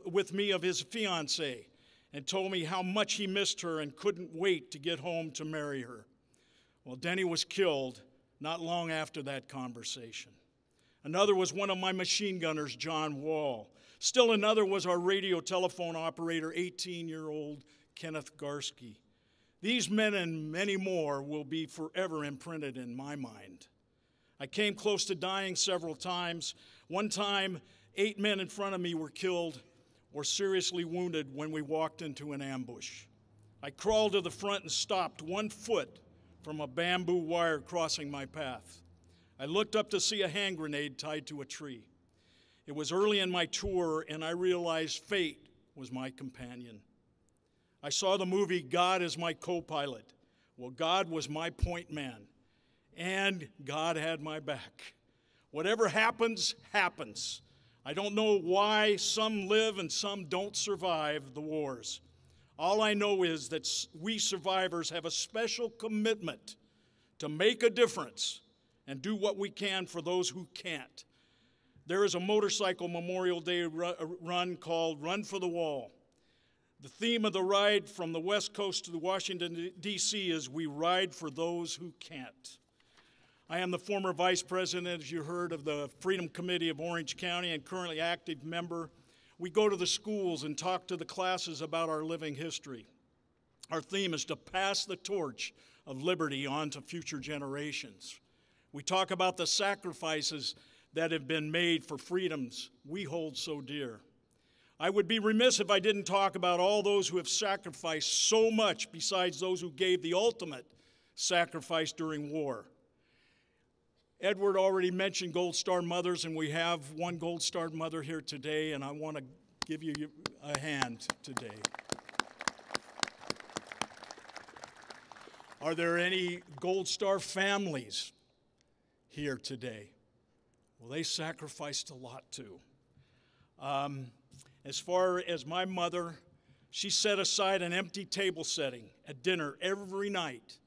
with me of his fiancée and told me how much he missed her and couldn't wait to get home to marry her. Well, Denny was killed not long after that conversation. Another was one of my machine gunners, John Wall. Still another was our radio telephone operator, 18-year-old Kenneth Garsky. These men and many more will be forever imprinted in my mind. I came close to dying several times. One time, 8 men in front of me were killed or seriously wounded when we walked into an ambush. I crawled to the front and stopped 1 foot from a bamboo wire crossing my path. I looked up to see a hand grenade tied to a tree. It was early in my tour, and I realized fate was my companion. I saw the movie God is My Co-Pilot. Well, God was my point man, and God had my back. Whatever happens, happens. I don't know why some live and some don't survive the wars. All I know is that we survivors have a special commitment to make a difference and do what we can for those who can't. There is a motorcycle Memorial Day run called Run for the Wall. The theme of the ride from the West Coast to Washington, D.C. is We Ride for Those Who Can't. I am the former vice president, as you heard, of the Freedom Committee of Orange County and currently active member. We go to the schools and talk to the classes about our living history. Our theme is to pass the torch of liberty on to future generations. We talk about the sacrifices that have been made for freedoms we hold so dear. I would be remiss if I didn't talk about all those who have sacrificed so much besides those who gave the ultimate sacrifice during war. Edward already mentioned Gold Star mothers, and we have one Gold Star mother here today, and I want to give you a hand today. Are there any Gold Star families here today? Well, they sacrificed a lot too. As far as my mother, she set aside an empty table setting at dinner every night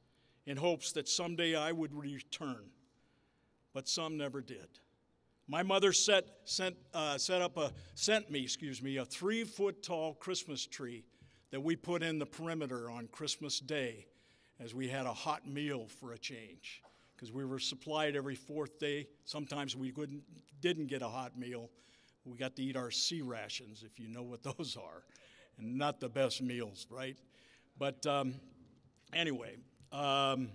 in hopes that someday I would return. But some never did. My mother sent me a 3-foot tall Christmas tree that we put in the perimeter on Christmas Day as we had a hot meal for a change, because we were supplied every 4th day. Sometimes we didn't get a hot meal. We got to eat our sea rations, if you know what those are, and not the best meals, right? But anyway, I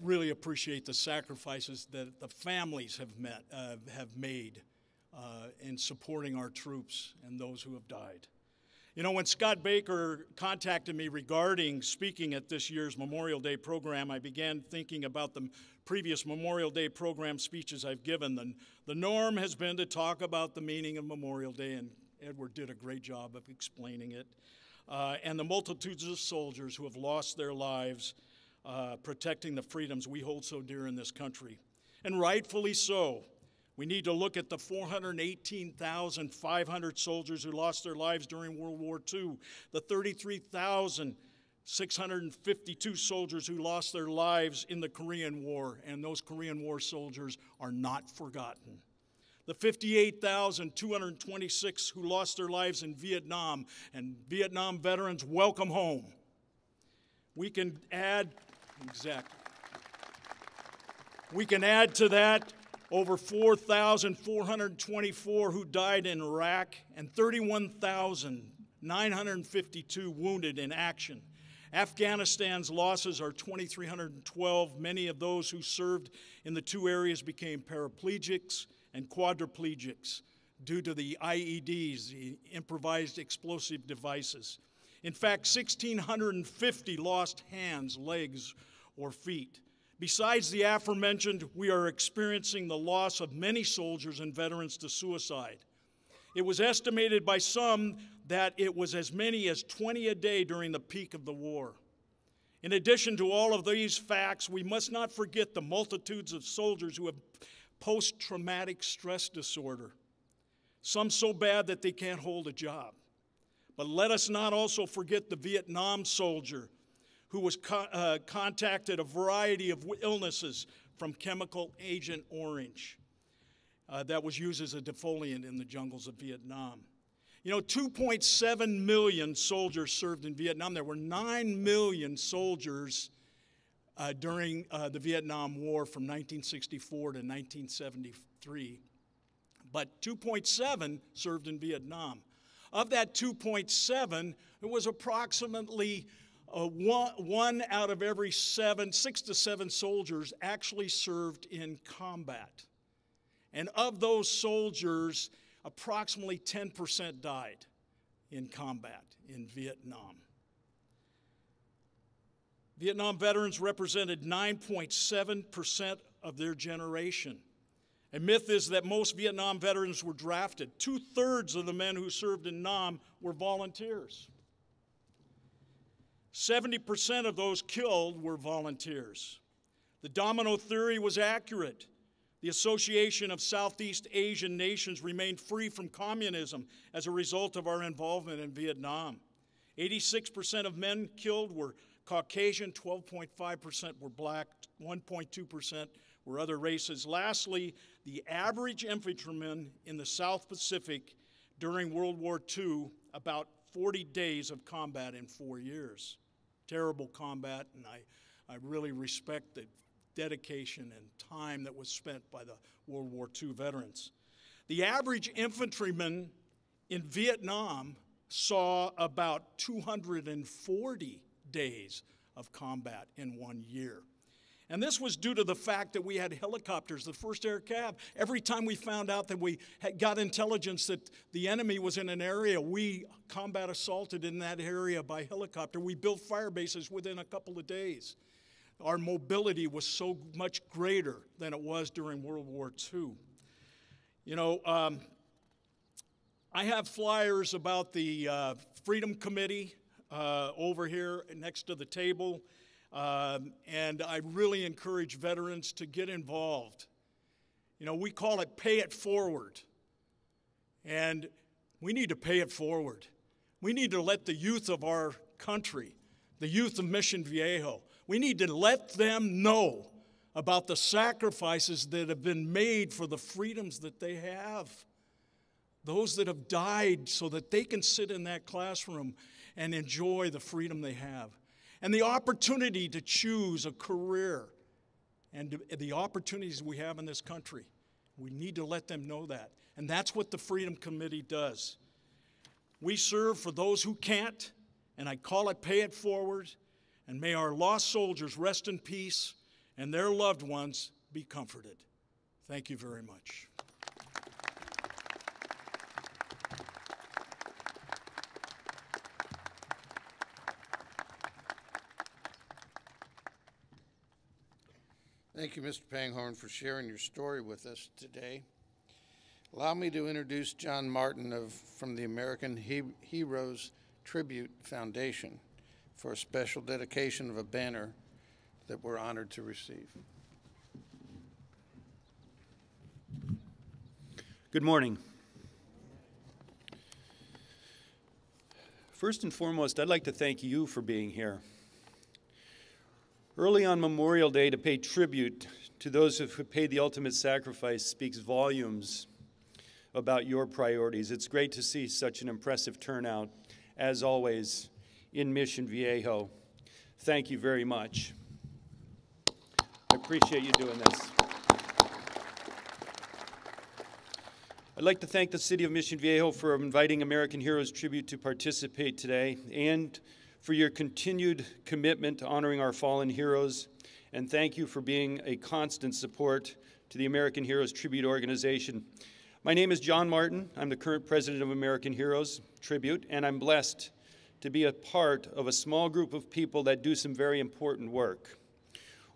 really appreciate the sacrifices that the families have made in supporting our troops and those who have died. You know, when Scott Baker contacted me regarding speaking at this year's Memorial Day program, I began thinking about the previous Memorial Day program speeches I've given. The norm has been to talk about the meaning of Memorial Day, and Edward did a great job of explaining it, and the multitudes of soldiers who have lost their lives protecting the freedoms we hold so dear in this country. And rightfully so. We need to look at the 418,500 soldiers who lost their lives during World War II, the 33,652 soldiers who lost their lives in the Korean War, and those Korean War soldiers are not forgotten. The 58,226 who lost their lives in Vietnam, and Vietnam veterans, welcome home. We can add to that over 4,424 who died in Iraq and 31,952 wounded in action. Afghanistan's losses are 2,312. Many of those who served in the two areas became paraplegics and quadriplegics due to the IEDs, the improvised explosive devices. In fact, 1,650 lost hands, legs, or feet. Besides the aforementioned, we are experiencing the loss of many soldiers and veterans to suicide. It was estimated by some that it was as many as 20 a day during the peak of the war. In addition to all of these facts, we must not forget the multitudes of soldiers who have post-traumatic stress disorder, some so bad that they can't hold a job. But let us not also forget the Vietnam soldier who was contacted a variety of illnesses from chemical Agent Orange that was used as a defoliant in the jungles of Vietnam. You know, 2.7 million soldiers served in Vietnam. There were 9 million soldiers during the Vietnam War from 1964 to 1973. But 2.7 served in Vietnam. Of that 2.7, it was approximately one out of every 6 to 7 soldiers actually served in combat. And of those soldiers, approximately 10% died in combat in Vietnam. Vietnam veterans represented 9.7% of their generation. A myth is that most Vietnam veterans were drafted. 2/3 of the men who served in Nam were volunteers. 70% of those killed were volunteers. The domino theory was accurate. The Association of Southeast Asian Nations remained free from communism as a result of our involvement in Vietnam. 86% of men killed were Caucasian, 12.5% were black, 1.2% were other races. Lastly, the average infantryman in the South Pacific during World War II, about 40 days of combat in 4 years. Terrible combat, and I really respect the dedication and time that was spent by the World War II veterans. The average infantryman in Vietnam saw about 240 days of combat in 1 year. And this was due to the fact that we had helicopters, the 1st Air Cav. Every time we found out that we got intelligence that the enemy was in an area, we combat assaulted in that area by helicopter. We built fire bases within a couple of days. Our mobility was so much greater than it was during World War II. You know, I have flyers about the Freedom Committee over here next to the table. And I really encourage veterans to get involved. You know, we call it pay it forward. And we need to pay it forward. We need to let the youth of our country, the youth of Mission Viejo, we need to let them know about the sacrifices that have been made for the freedoms that they have. Those that have died so that they can sit in that classroom and enjoy the freedom they have. And the opportunity to choose a career and the opportunities we have in this country. We need to let them know that. And that's what the Freedom Committee does. We serve for those who can't, and I call it pay it forward. And may our lost soldiers rest in peace and their loved ones be comforted. Thank you very much. Thank you, Mr. Pangborn, for sharing your story with us today. Allow me to introduce John Martin from the American Heroes Tribute Foundation for a special dedication of a banner that we're honored to receive. Good morning. First and foremost, I'd like to thank you for being here. Early on Memorial Day, to pay tribute to those who have paid the ultimate sacrifice speaks volumes about your priorities. It's great to see such an impressive turnout, as always, in Mission Viejo. Thank you very much. I appreciate you doing this. I'd like to thank the City of Mission Viejo for inviting American Heroes Tribute to participate today, and for your continued commitment to honoring our fallen heroes, and thank you for being a constant support to the American Heroes Tribute organization. My name is John Martin. I'm the current president of American Heroes Tribute, and I'm blessed to be a part of a small group of people that do some very important work.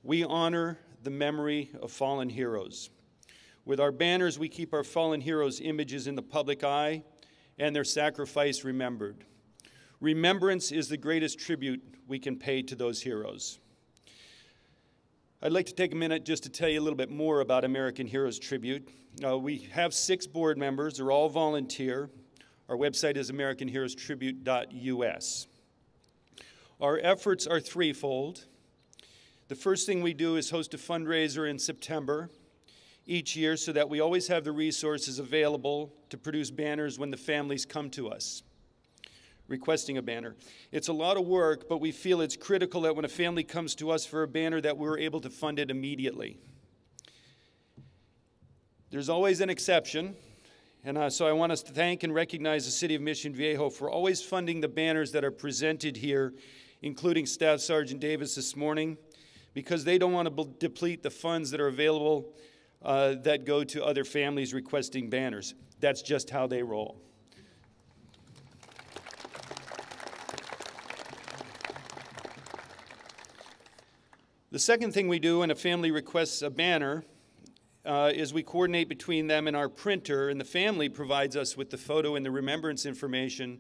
We honor the memory of fallen heroes. With our banners, we keep our fallen heroes' images in the public eye and their sacrifice remembered. Remembrance is the greatest tribute we can pay to those heroes. I'd like to take a minute just to tell you a little bit more about American Heroes Tribute. We have 6 board members. They're all volunteer. Our website is americanheroestribute.us. Our efforts are threefold. The first thing we do is host a fundraiser in September each year so that we always have the resources available to produce banners when the families come to us requesting a banner. It's a lot of work, but we feel it's critical that when a family comes to us for a banner that we're able to fund it immediately. There's always an exception, and so I want us to thank and recognize the City of Mission Viejo for always funding the banners that are presented here, including Staff Sergeant Davis this morning, because they don't want to deplete the funds that are available that go to other families requesting banners. That's just how they roll. The second thing we do when a family requests a banner is we coordinate between them and our printer, and the family provides us with the photo and the remembrance information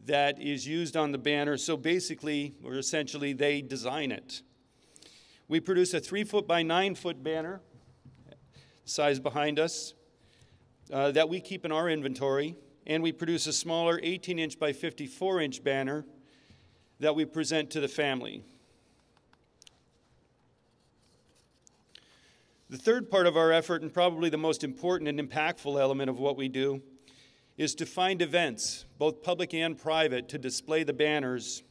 that is used on the banner. So basically, or essentially, they design it. We produce a 3-foot by 9-foot banner, size behind us, that we keep in our inventory, and we produce a smaller 18-inch by 54-inch banner that we present to the family. The third part of our effort, and probably the most important and impactful element of what we do, is to find events, both public and private, to display the banners.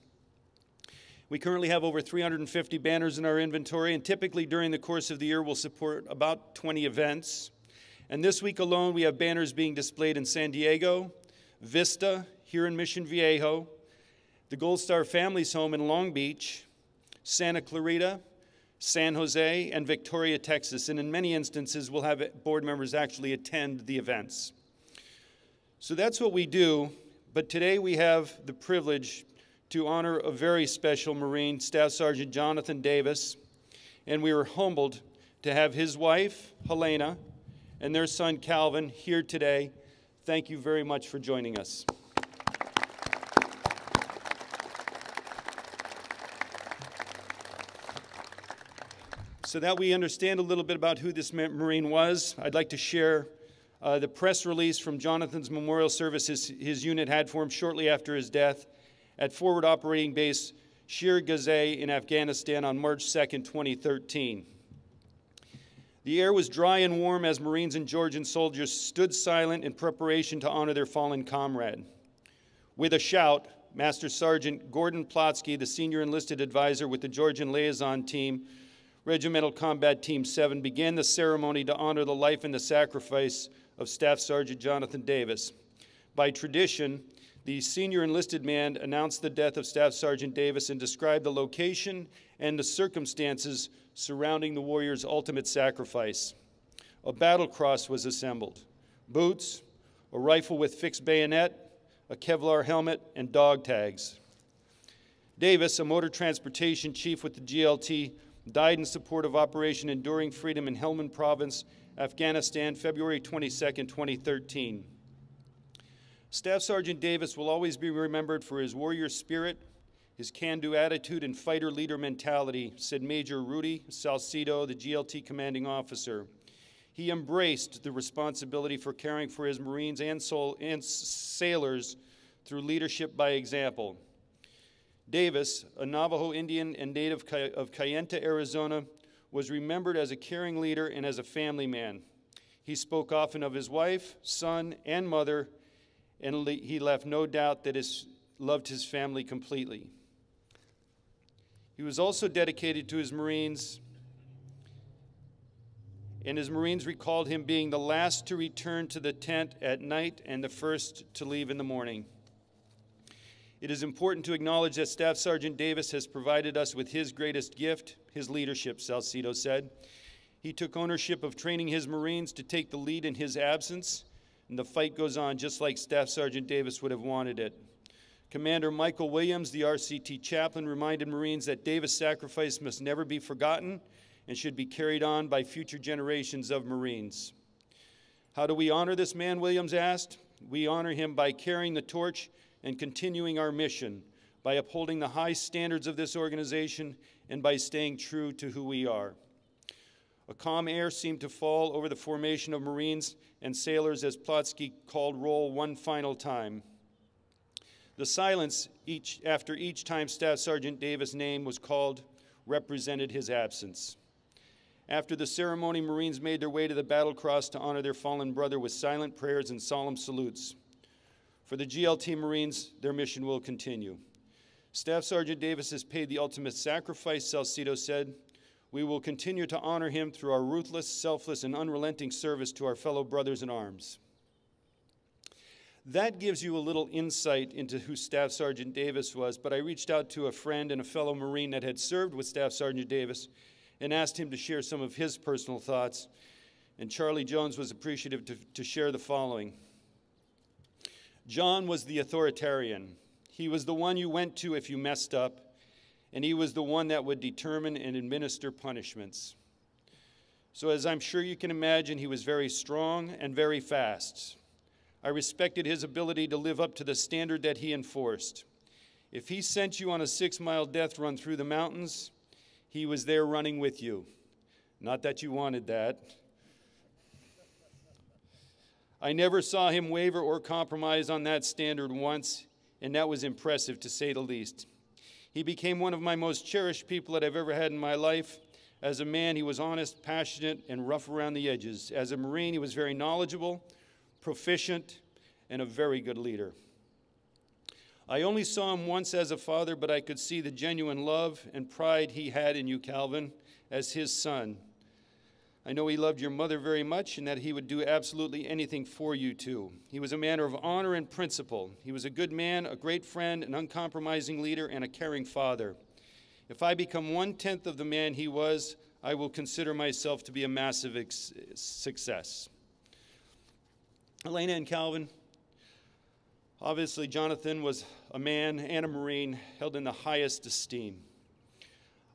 We currently have over 350 banners in our inventory, and typically during the course of the year we'll support about 20 events. And this week alone we have banners being displayed in San Diego, Vista, here in Mission Viejo, the Gold Star Family's home in Long Beach, Santa Clarita, San Jose, and Victoria, Texas. And in many instances we'll have board members actually attend the events. So that's what we do, but today we have the privilege to honor a very special Marine, Staff Sergeant Jonathan Davis, and we were humbled to have his wife, Helena, and their son, Calvin, here today. Thank you very much for joining us. So that we understand a little bit about who this Marine was, I'd like to share the press release from Jonathan's memorial service his unit had for him shortly after his death at Forward Operating Base Shir Gazay in Afghanistan on March 2nd, 2013. The air was dry and warm as Marines and Georgian soldiers stood silent in preparation to honor their fallen comrade. With a shout, Master Sergeant Gordon Plotsky, the senior enlisted advisor with the Georgian liaison team, Regimental Combat Team 7, began the ceremony to honor the life and the sacrifice of Staff Sergeant Jonathan Davis. By tradition, the senior enlisted man announced the death of Staff Sergeant Davis and described the location and the circumstances surrounding the warrior's ultimate sacrifice. A battle cross was assembled, boots, a rifle with fixed bayonet, a Kevlar helmet, and dog tags. Davis, a motor transportation chief with the GLT, died in support of Operation Enduring Freedom in Helmand Province, Afghanistan, February 22, 2013. Staff Sergeant Davis will always be remembered for his warrior spirit, his can-do attitude, and fighter-leader mentality, said Major Rudy Salcido, the GLT commanding officer. He embraced the responsibility for caring for his Marines and sailors through leadership by example. Davis, a Navajo Indian and native of Kayenta, Arizona, was remembered as a caring leader and as a family man. He spoke often of his wife, son, and mother, and he left no doubt that he loved his family completely. He was also dedicated to his Marines, and his Marines recalled him being the last to return to the tent at night and the first to leave in the morning. It is important to acknowledge that Staff Sergeant Davis has provided us with his greatest gift, his leadership, Salcido said. He took ownership of training his Marines to take the lead in his absence, and the fight goes on just like Staff Sergeant Davis would have wanted it. Commander Michael Williams, the RCT chaplain, reminded Marines that Davis' sacrifice must never be forgotten and should be carried on by future generations of Marines. How do we honor this man, Williams asked? We honor him by carrying the torch and continuing our mission, by upholding the high standards of this organization and by staying true to who we are. A calm air seemed to fall over the formation of Marines and sailors as Plotsky called roll one final time. The silence after each time Staff Sergeant Davis' name was called represented his absence. After the ceremony, Marines made their way to the battle cross to honor their fallen brother with silent prayers and solemn salutes. For the GLT Marines, their mission will continue. Staff Sergeant Davis has paid the ultimate sacrifice, Salcido said. We will continue to honor him through our ruthless, selfless, and unrelenting service to our fellow brothers in arms. That gives you a little insight into who Staff Sergeant Davis was, but I reached out to a friend and a fellow Marine that had served with Staff Sergeant Davis and asked him to share some of his personal thoughts, and Charlie Jones was appreciative to share the following. John was the authoritarian. He was the one you went to if you messed up, and he was the one that would determine and administer punishments. So as I'm sure you can imagine, he was very strong and very fast. I respected his ability to live up to the standard that he enforced. If he sent you on a 6-mile death run through the mountains, he was there running with you. Not that you wanted that. I never saw him waver or compromise on that standard once, and that was impressive to say the least. He became one of my most cherished people that I've ever had in my life. As a man, he was honest, passionate, and rough around the edges. As a Marine, he was very knowledgeable, proficient, and a very good leader. I only saw him once as a father, but I could see the genuine love and pride he had in you, Calvin, as his son. I know he loved your mother very much and that he would do absolutely anything for you too. He was a man of honor and principle. He was a good man, a great friend, an uncompromising leader, and a caring father. If I become 1/10 of the man he was, I will consider myself to be a massive success. Elena and Calvin, obviously Jonathan was a man and a Marine held in the highest esteem.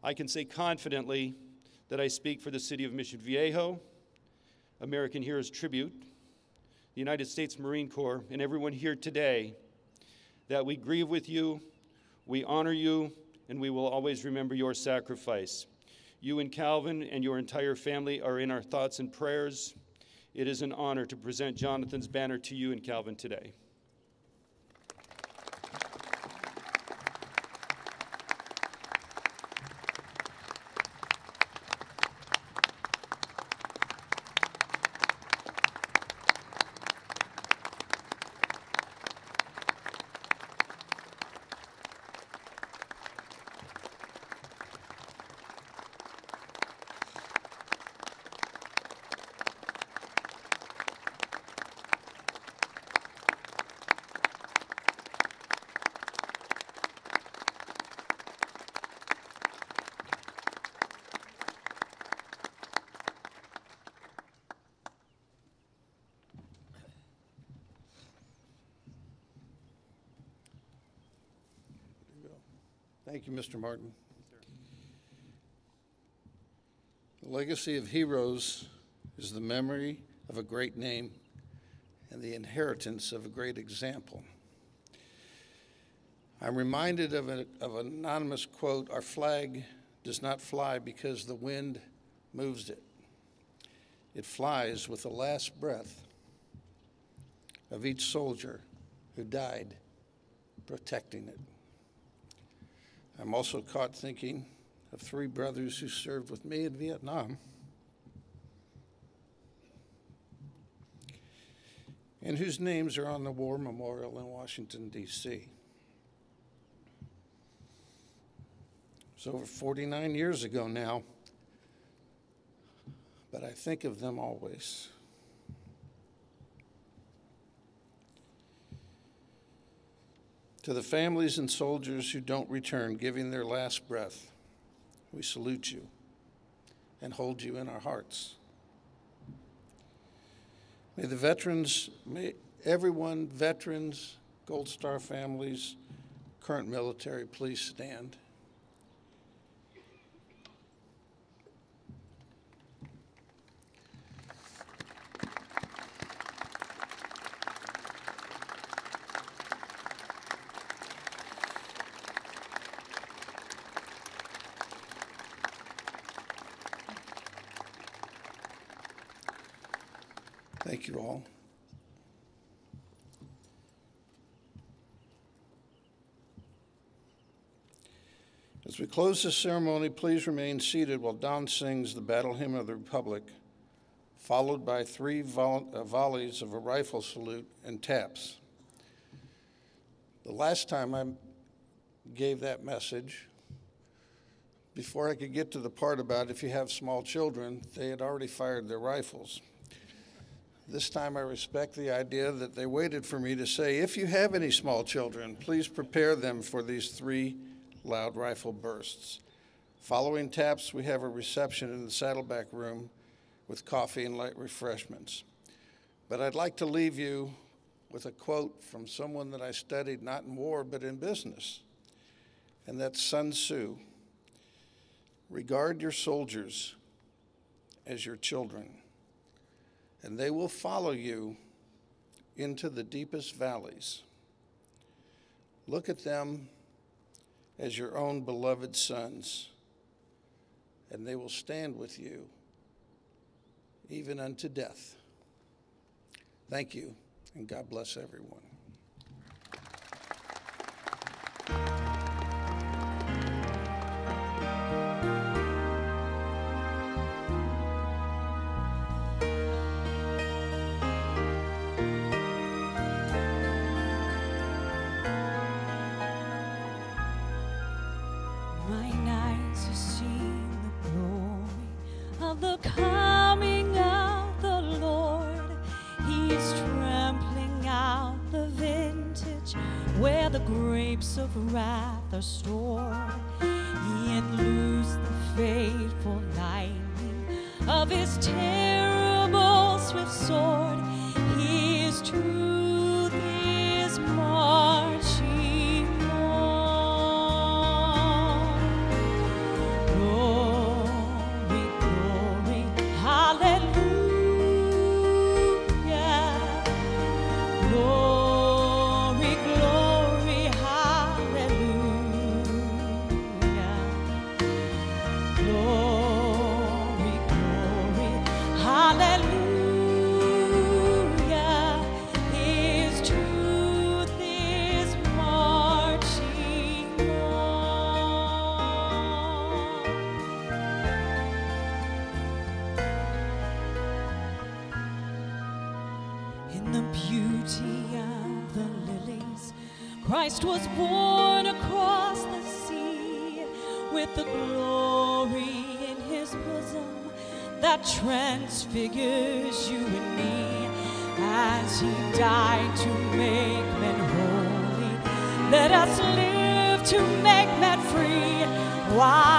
I can say confidently that I speak for the City of Mission Viejo, American Heroes Tribute, the United States Marine Corps, and everyone here today, that we grieve with you, we honor you, and we will always remember your sacrifice. You and Calvin and your entire family are in our thoughts and prayers. It is an honor to present Jonathan's banner to you and Calvin today. Thank you, Mr. Martin. The legacy of heroes is the memory of a great name and the inheritance of a great example. I'm reminded of an anonymous quote, "Our flag does not fly because the wind moves it. It flies with the last breath of each soldier who died protecting it." I'm also caught thinking of 3 brothers who served with me in Vietnam and whose names are on the War Memorial in Washington, D.C. It's over 49 years ago now, but I think of them always. To the families and soldiers who don't return, giving their last breath, we salute you and hold you in our hearts. May everyone, veterans, Gold Star families, current military, please stand. Thank you all. As we close this ceremony, please remain seated while Don sings the Battle Hymn of the Republic, followed by 3 volleys of a rifle salute and taps. The last time I gave that message, before I could get to the part about if you have small children, they had already fired their rifles. This time I respect the idea that they waited for me to say, if you have any small children, please prepare them for these 3 loud rifle bursts. Following taps, we have a reception in the Saddleback room with coffee and light refreshments. But I'd like to leave you with a quote from someone that I studied not in war but in business, and that's Sun Tzu. "Regard your soldiers as your children, and they will follow you into the deepest valleys. Look at them as your own beloved sons, and they will stand with you even unto death. Thank you, and God bless everyone. Mine eyes have seen the glory of the coming of the Lord. He is trampling out the vintage where the grapes of wrath are stored. He had loosed the fateful lightning of his terrible swift sword. His truth is marching on. Glory, glory, hallelujah. Glory, glory, hallelujah. Glory, glory, hallelujah. His truth is marching on. In the beauty of the lilies, Christ was born across the sea, with the glory in his bosom that transfigures you and me. As he died to make men holy, let us live to make men free. Why